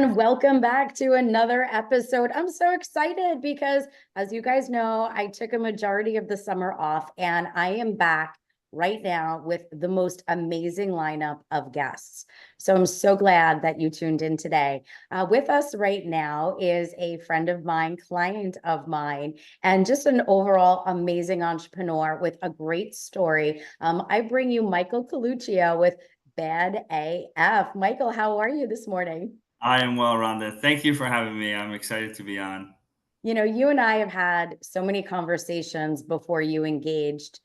everyone. Welcome back to another episode. I'm so excited because, as you guys know, I took a majority of the summer off and I am back right now with the most amazing lineup of guests. So I'm so glad that you tuned in today. With us right now is a friend of mine, client of mine, and just an overall amazing entrepreneur with a great story. I bring you Michael Caluccio with BADaf. Michael, how are you this morning? I am well, Rhonda. Thank you for having me. I'm excited to be on. You know, you and I have had so many conversations before you engaged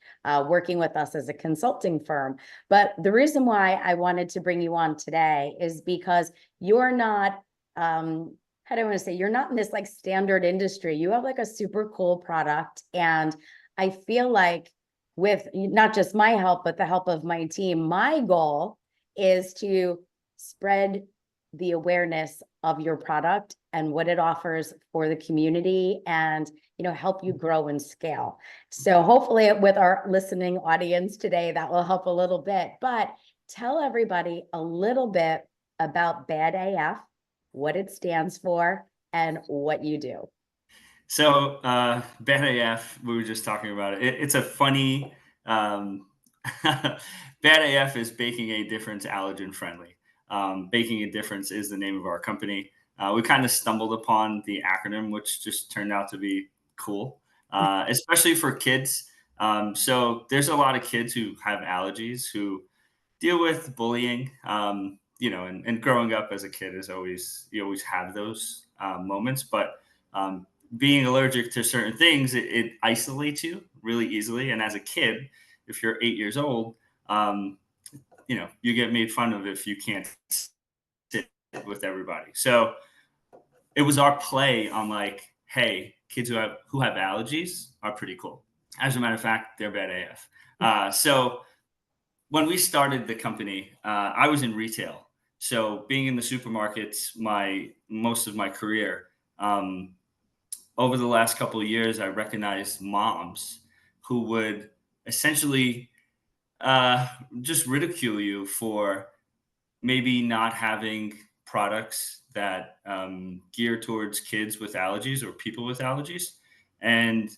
working with us as a consulting firm. But the reason why I wanted to bring you on today is because you're not, how do I want to say, you're not in this like standard industry. You have like a super cool product. And I feel like with not just my help, but the help of my team, my goal is to spread the awareness of your product and what it offers for the community and help you grow and scale. So hopefully with our listening audience today that will help a little bit. But tell everybody a little bit about BADaf, what it stands for, and what you do. So, BADaf, we were just talking about it. It's a funny, BADaf is baking a difference allergen friendly. Baking a difference is the name of our company. We kind of stumbled upon the acronym, which just turned out to be cool, especially for kids. So there's a lot of kids who have allergies who deal with bullying. And growing up as a kid is always you always have those moments, but being allergic to certain things, it isolates you really easily. And as a kid, if you're 8 years old, um, you get made fun of if you can't sit with everybody. So it was our play on like, hey, kids who have allergies are pretty cool. As a matter of fact, they're bad AF. So when we started the company, I was in retail. So being in the supermarkets, most of my career. Over the last couple of years, I recognized moms who would essentially uh, just ridicule you for maybe not having products that gear towards kids with allergies or people with allergies. And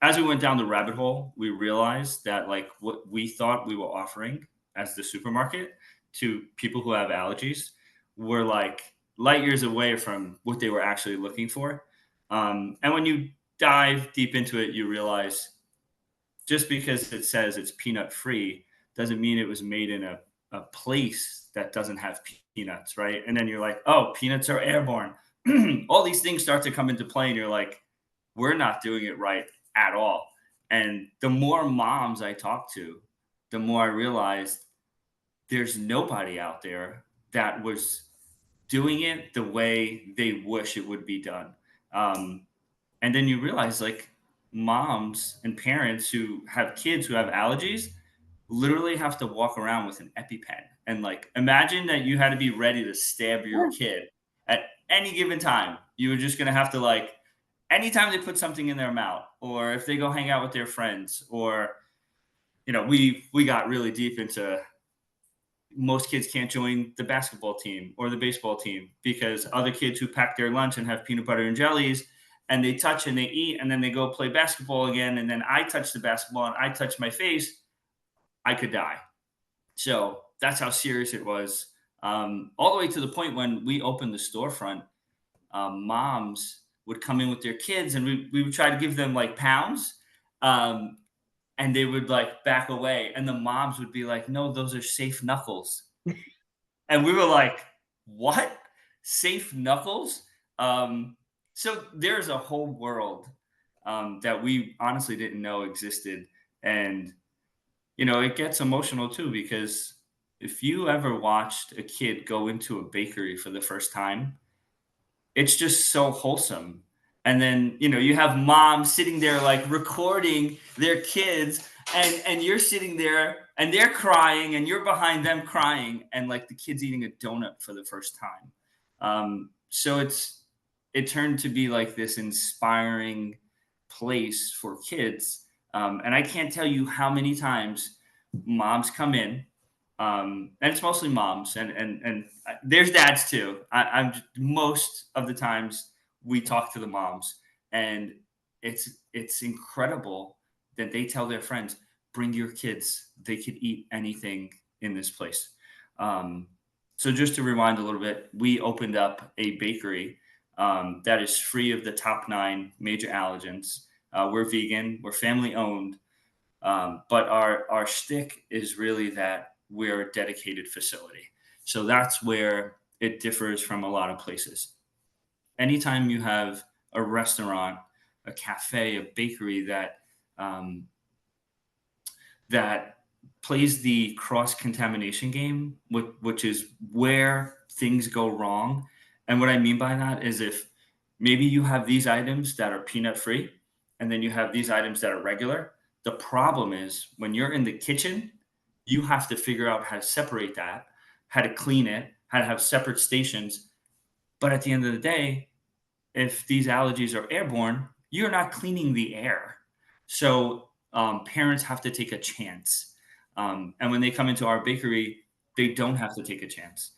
as we went down the rabbit hole, we realized that like what we thought we were offering as the supermarket to people who have allergies were like light years away from what they were actually looking for. And when you dive deep into it, you realize just because it says it's peanut free doesn't mean it was made in a place that doesn't have peanuts, right? And then you're like, oh, peanuts are airborne. All these things start to come into play, and you're like, we're not doing it right at all. And the more moms I talked to, the more I realized there's nobody out there that was doing it the way they wish it would be done. Um, and then you realize like moms and parents who have kids who have allergies literally have to walk around with an EpiPen. And like imagine that you had to be ready to stab your kid at any given time. You were just gonna have to like anytime they put something in their mouth, or if they go hang out with their friends, or we got really deep into most kids can't join the basketball team or the baseball team because other kids who pack their lunch and have peanut butter and jellies and they touch and they eat and then they go play basketball again and then I touch the basketball and I touch my face, I could die. So that's how serious it was. All the way to the point when we opened the storefront, moms would come in with their kids and we would try to give them like pounds. Um, and they would like back away and the moms would be like, no, those are safe knuckles. And we were like, what? Safe knuckles? So there's a whole world that we honestly didn't know existed. And, it gets emotional too, because if you ever watched a kid go into a bakery for the first time, it's just so wholesome. And then, you have moms sitting there like recording their kids and you're sitting there and they're crying and you're behind them crying and like the kid's eating a donut for the first time. So it turned to be like this inspiring place for kids. And I can't tell you how many times moms come in and it's mostly moms, and there's dads too. Most of the times we talk to the moms, and it's incredible that they tell their friends, "Bring your kids; they could eat anything in this place." Um, so just to rewind a little bit, we opened up a bakery that is free of the top 9 major allergens. We're vegan, we're family owned, but our shtick is really that we're a dedicated facility. So that's where it differs from a lot of places. Anytime you have a restaurant, a cafe, a bakery um, that plays the cross contamination game, which is where things go wrong. And what I mean by that is if maybe you have these items that are peanut free, and then you have these items that are regular. The problem is when you're in the kitchen, you have to figure out how to separate that, how to clean it, how to have separate stations. But at the end of the day, if these allergies are airborne, you're not cleaning the air. So parents have to take a chance. And when they come into our bakery, they don't have to take a chance.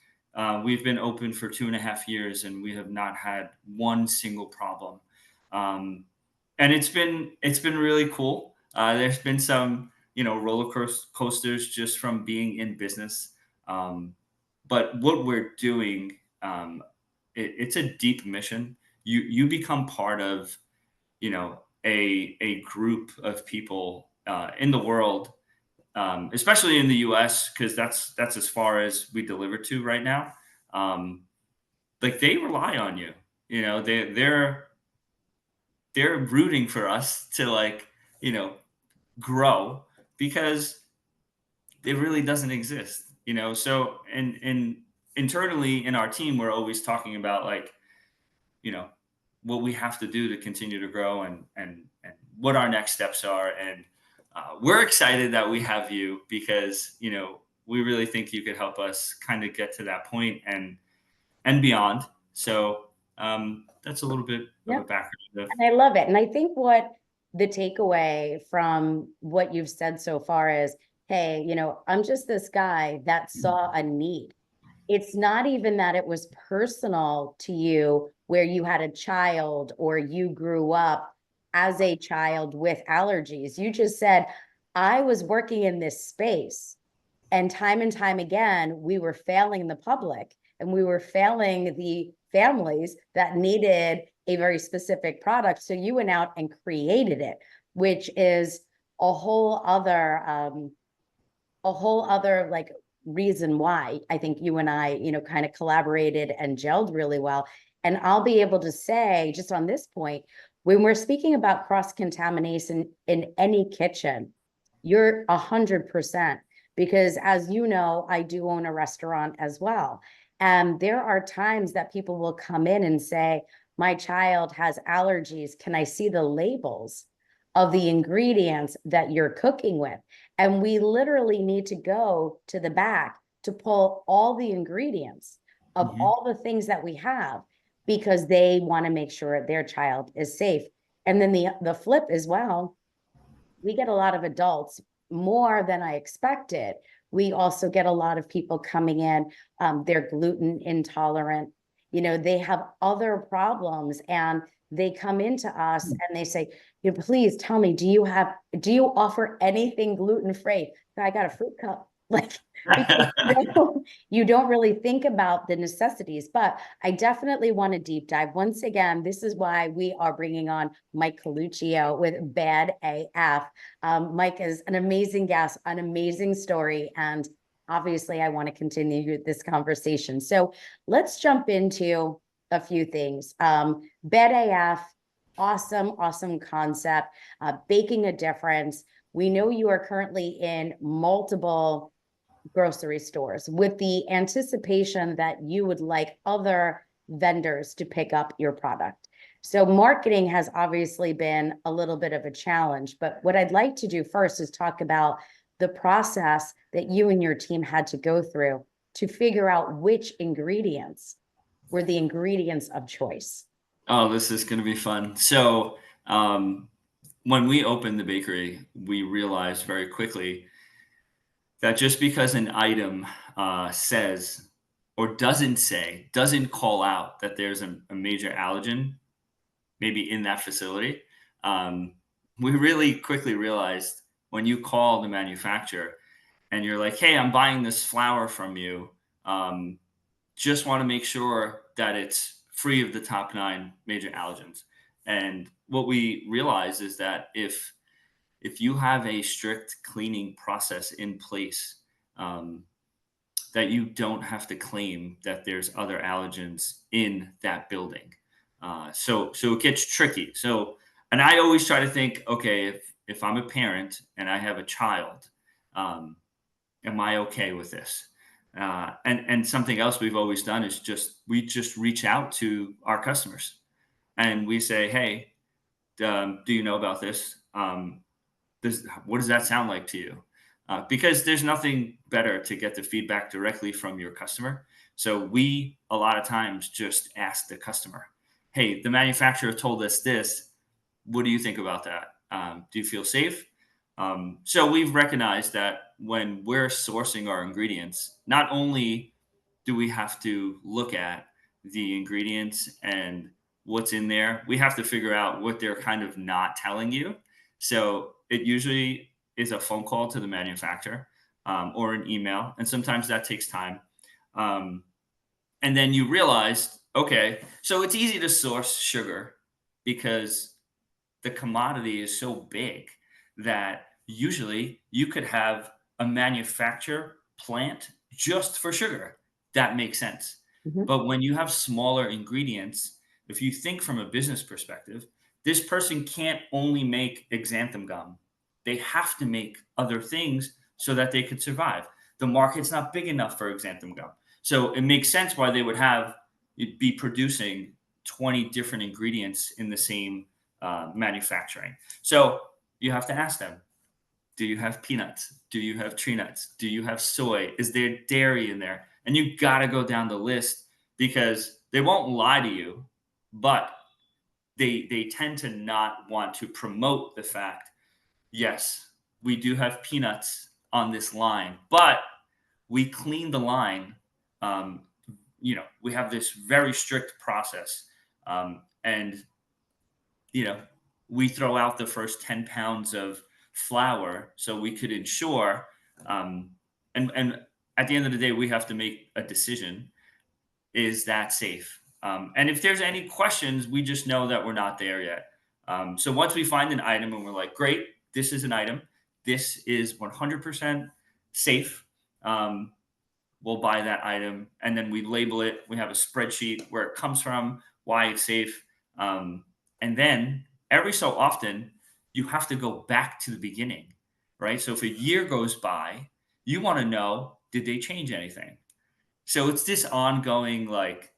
We've been open for 2.5 years, and we have not had one single problem. Um, and it's been really cool. There's been some coasters just from being in business. Um, but what we're doing, it's a deep mission. You become part of a group of people in the world, especially in the US, because that's as far as we deliver to right now. um, like they rely on you. They're rooting for us to grow, because it really doesn't exist. So and internally in our team, we're always talking about you know what we have to do to continue to grow, and what our next steps are. And we're excited that we have you, because we really think you could help us kind of get to that point and beyond. So that's a little bit of a Yep. background of. And I love it. And I think what the takeaway from what you've said so far is, hey, I'm just this guy that saw a need. It's not even that it was personal to you where you had a child or you grew up as a child with allergies. You just said, I was working in this space, and time again, we were failing the public, and we were failing the families that needed a very specific product. So you went out and created it, which is a whole other like reason why I think you and I, kind of collaborated and gelled really well. And I'll be able to say, just on this point, when we're speaking about cross contamination in any kitchen, you're 100%, because as you know, I do own a restaurant as well. And there are times that people will come in and say, my child has allergies. Can I see the labels of the ingredients that you're cooking with? And we literally need to go to the back to pull all the ingredients of Mhm. all the things that we have, because they want to make sure their child is safe. And then the flip as well, we get a lot of adults, more than I expected. We also get a lot of people coming in, they're gluten intolerant, they have other problems, and they come into us and they say, please tell me, do you offer anything gluten free? I got a fruit cup. Like, because you don't really think about the necessities. But I definitely want to deep dive. Once again, this is why we are bringing on Mike Caluccio with BADaf. Mike is an amazing guest, an amazing story, and obviously I want to continue this conversation. So let's jump into a few things. BADaf, awesome concept, baking a difference. We know you are currently in multiple grocery stores with the anticipation that you would like other vendors to pick up your product. So marketing has obviously been a little bit of a challenge, but what I'd like to do first is talk about the process that you and your team had to go through to figure out which ingredients were the ingredients of choice. Oh, this is going to be fun. So when we opened the bakery, we realized very quickly that just because an item says or doesn't call out that there's a major allergen maybe in that facility, um, we really quickly realized when you call the manufacturer and you're like, "Hey, I'm buying this flour from you. Um, just want to make sure that it's free of the top 9 major allergens." And what we realize is that if you have a strict cleaning process in place, um, that you don't have to claim that there's other allergens in that building. So it gets tricky. So, and I always try to think, okay, if I'm a parent and I have a child, um, am I okay with this? And something else we've always done is we just reach out to our customers and we say, hey, do you know about this? What does that sound like to you? Because there's nothing better to get the feedback directly from your customer. So we a lot of times just ask the customer, "Hey, the manufacturer told us this. What do you think about that? Do you feel safe?" So we've recognized that when we're sourcing our ingredients, not only do we have to look at the ingredients and what's in there, we have to figure out what they're kind of not telling you. So it usually is a phone call to the manufacturer, or an email, and sometimes that takes time. Um, and then you realize, okay, so it's easy to source sugar because the commodity is so big that usually you could have a manufacturer plant just for sugar. That makes sense. Mhm. But when you have smaller ingredients, if you think from a business perspective, this person can't only make xanthan gum. They have to make other things so that they could survive. The market's not big enough for xanthan gum. So it makes sense why they would have be producing 20 different ingredients in the same manufacturing. So you have to ask them, do you have peanuts? Do you have tree nuts? Do you have soy? Is there dairy in there? And you got to go down the list because they won't lie to you, but they tend to not want to promote the fact, yes, we do have peanuts on this line, but we clean the line. Um, we have this very strict process, and you know, we throw out the first 10 pounds of flour so we could ensure, um, and at the end of the day, we have to make a decision. Is that safe? And if there's any questions, we just know that we're not there yet. So once we find an item and we're like, great, this is an item, this is 100% safe. Um, we'll buy that item and then we label it. We have a spreadsheet where it comes from, why it's safe. Um, and then every so often, you have to go back to the beginning, right? So if a year goes by, you want to know, did they change anything? So it's this ongoing, like,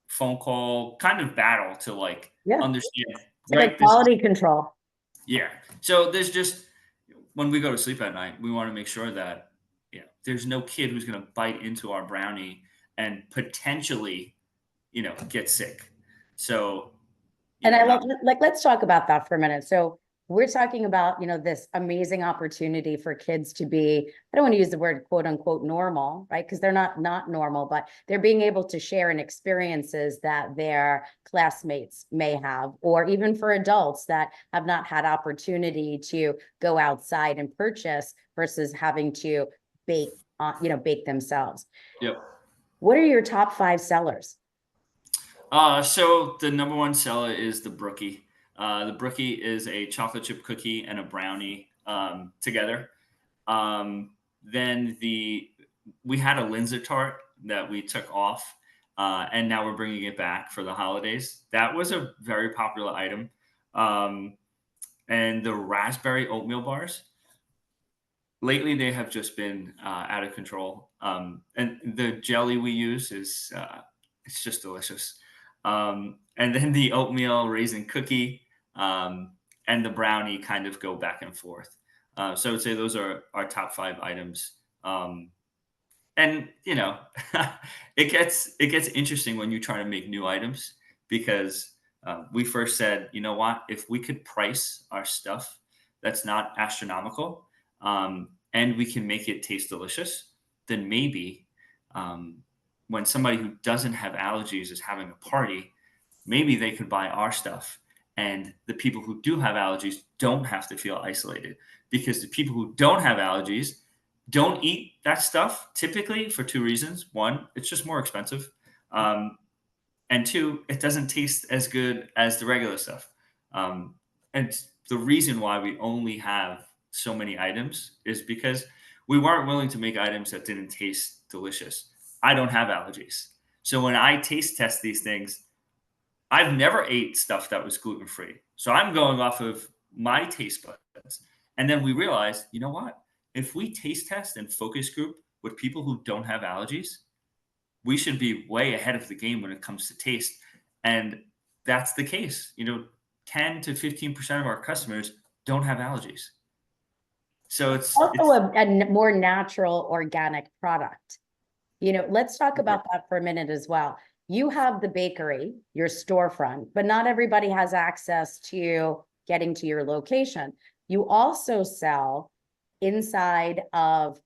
phone call kind of battle to like Yeah, understand, it's like a right? This is, quality control. yeah. So there's just when we go to sleep at night, we want to make sure that there's no kid who's going to bite into our brownie and potentially get sick. So And I not love, like, let's talk about that for a minute. So we're talking about, this amazing opportunity for kids to be, I don't want to use the word quote unquote normal, right? Because they're not normal, but they're being able to share in experiences that their classmates may have, or even for adults that have not had opportunity to go outside and purchase versus having to bake, bake themselves. yep. What are your top 5 sellers? So the number one seller is the brookie. The brookie is a chocolate chip cookie and a brownie together. Then we had a Linzer tart that we took off, and now we're bringing it back for the holidays. That was a very popular item. Um, and the raspberry oatmeal bars. Lately, they have just been out of control. And the jelly we use is it's just delicious. And then the oatmeal raisin cookie and the brownie kind of go back and forth. So I would say those are our top 5 items. And it gets interesting when you try to make new items because we first said, you know what, if we could price our stuff that's not astronomical, and we can make it taste delicious, then maybe um, when somebody who doesn't have allergies is having a party, maybe they could buy our stuff. And the people who do have allergies don't have to feel isolated, because the people who don't have allergies don't eat that stuff typically for two reasons. One, it's just more expensive. Um, and two, it doesn't taste as good as the regular stuff. Um, and the reason why we only have so many items is because we weren't willing to make items that didn't taste delicious. I don't have allergies. So when I taste test these things, I've never ate stuff that was gluten free. So I'm going off of my taste buds. And then we realized, you know what? If we taste test and focus group with people who don't have allergies, we should be way ahead of the game when it comes to taste. And that's the case. 10 to 15% of our customers don't have allergies. So Also it's more natural organic product. Let's talk about that for a minute as well. You have the bakery, your storefront, but not everybody has access to getting to your location. You also sell inside of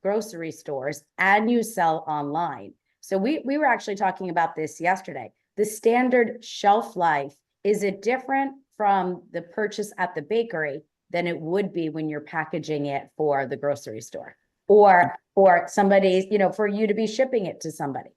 grocery stores and you sell online. So we were actually talking about this yesterday. The standard shelf life, is it different from the purchase at the bakery than it would be when you're packaging it for the grocery store or for somebody's, for you to be shipping it to somebody?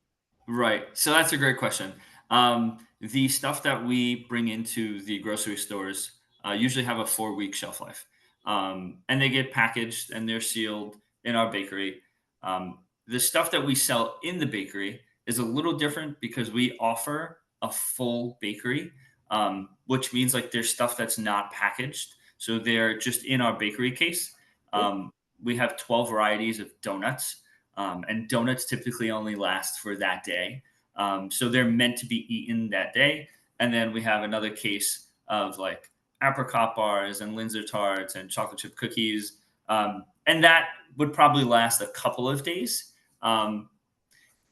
right. So that's a great question. The stuff that we bring into the grocery stores usually have a 4-week shelf life, and they get packaged and they're sealed in our bakery. The stuff that we sell in the bakery is a little different because we offer a full bakery, which means like there's stuff that's not packaged. So they're just in our bakery case. We have 12 varieties of donuts, and donuts typically only last for that day. So they're meant to be eaten that day. And then we have another case of like apricot bars and Linzer tarts and chocolate chip cookies. And that would probably last a couple of days.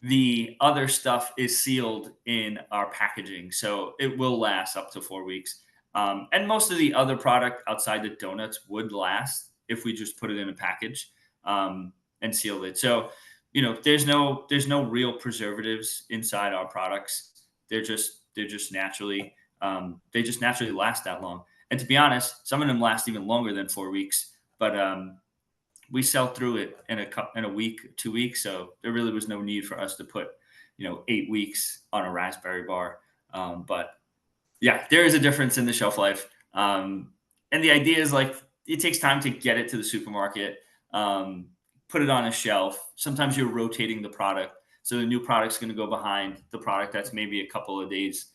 The other stuff is sealed in our packaging, so it will last up to 4 weeks. And most of the other product outside the donuts would last if we just put it in a package and sealed it. So, there's no real preservatives inside our products. They're just naturally they just naturally last that long. And to be honest, some of them last even longer than 4 weeks. But we sell through it in a week, 2 weeks. So there really was no need for us to put, 8 weeks on a raspberry bar. But yeah, there is a difference in the shelf life. And the idea is like it takes time to get it to the supermarket, put it on a shelf. Sometimes you're rotating the product. So the new product's going to go behind the product that's maybe a couple of days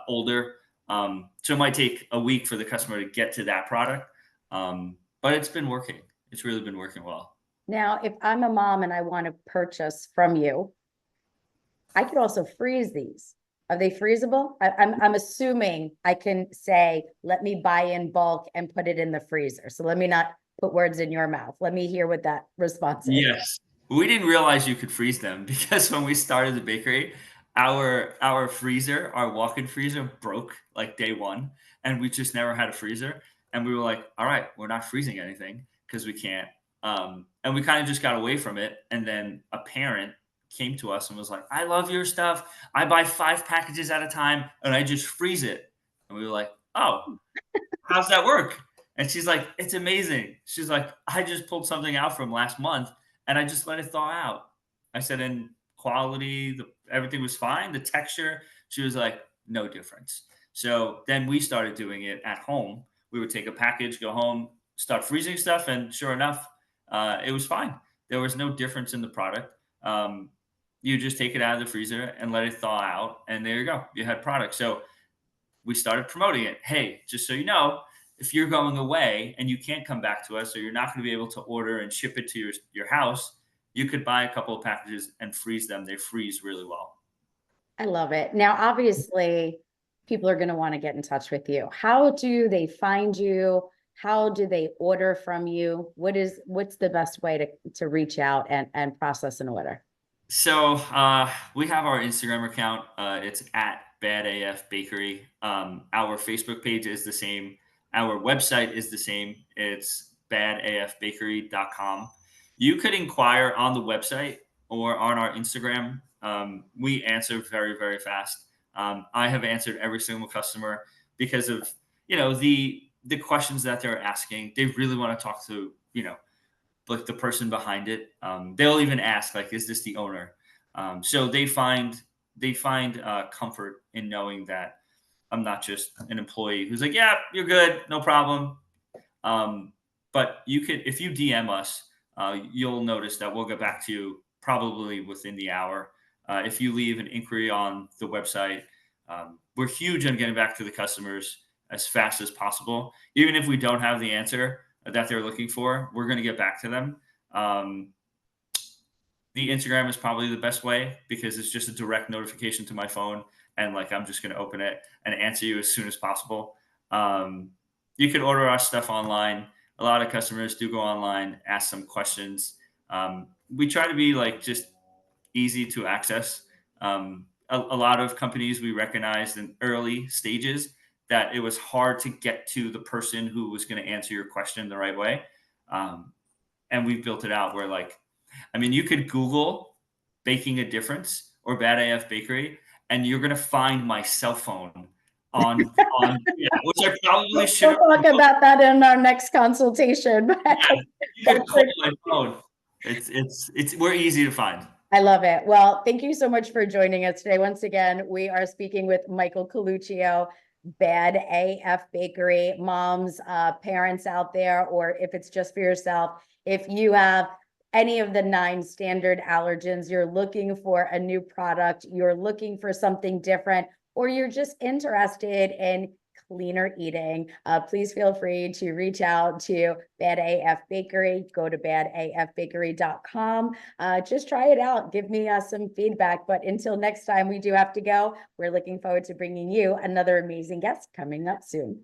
older. So it might take a week for the customer to get to that product. But it's been working. It's really been working well. Now, if I'm a mom and I want to purchase from you, I could also freeze these. Are they freezable? I'm assuming I can say, let me buy in bulk and put it in the freezer. So let me not put words in your mouth. Let me hear what that response is. Yes. We didn't realize you could freeze them because when we started the bakery, our freezer, our walk-in freezer broke like day one, and we just never had a freezer. And we were like, all right, we're not freezing anything because we can't. And we kind of just got away from it. And then a parent came to us and was like, I love your stuff. I buy 5 packages at a time and I just freeze it. And we were like, oh, how's that work? And she's like, it's amazing. She's like, I just pulled something out from last month and I just let it thaw out. I said, and quality, everything was fine. The texture, she was like, no difference. So then we started doing it at home. We would take a package, go home, start freezing stuff, and sure enough, it was fine. There was no difference in the product. You just take it out of the freezer and let it thaw out, and there you go. You had product. So we started promoting it. Hey, just so you know, if you're going away and you can't come back to us, or you're not going to be able to order and ship it to your house, you could buy a couple of packages and freeze them. They freeze really well. I love it. Now, obviously, people are going to want to get in touch with you. How do they find you? How do they order from you? What's the best way to reach out and process an order? So we have our Instagram account. It's at BADaf Bakery. Our Facebook page is the same. Our website is the same. It's badafbakery.com. You could inquire on the website or on our Instagram. We answer very, very fast. I have answered every single customer because of, the questions that they're asking. They really want to talk to, like the person behind it. They'll even ask, like, is this the owner? So they find comfort in knowing that I'm not just an employee who's like, yeah, you're good, no problem. But if you DM us, you'll notice that we'll get back to you probably within the hour. If you leave an inquiry on the website, we're huge on getting back to the customers as fast as possible. Even if we don't have the answer that they're looking for, we're going to get back to them. Um, the Instagram is probably the best way because it's just a direct notification to my phone, and like I'm just going to open it and answer you as soon as possible. Um, you can order our stuff online. A lot of customers do go online, ask some questions. We try to be like just easy to access. A lot of companies we recognized in early stages that it was hard to get to the person who was going to answer your question the right way. Um, and we've built it out where, like, I mean, you could Google baking a difference or Bad AF Bakery, and you're gonna find my cell phone on yeah, which I probably should We'll have. talk about that in our next consultation. But Yeah, you can that's call my phone. It's we're easy to find. I love it. Well, thank you so much for joining us today. Once again, we are speaking with Michael Caluccio, Bad AF Bakery. Moms, parents out there, or if it's just for yourself, if you have any of the 9 standard allergens, you're looking for a new product, you're looking for something different, or you're just interested in cleaner eating, please feel free to reach out to Bad AF Bakery. Go to badafbakery.com. Just try it out. Give me some feedback. But until next time, we do have to go. We're looking forward to bringing you another amazing guest coming up soon.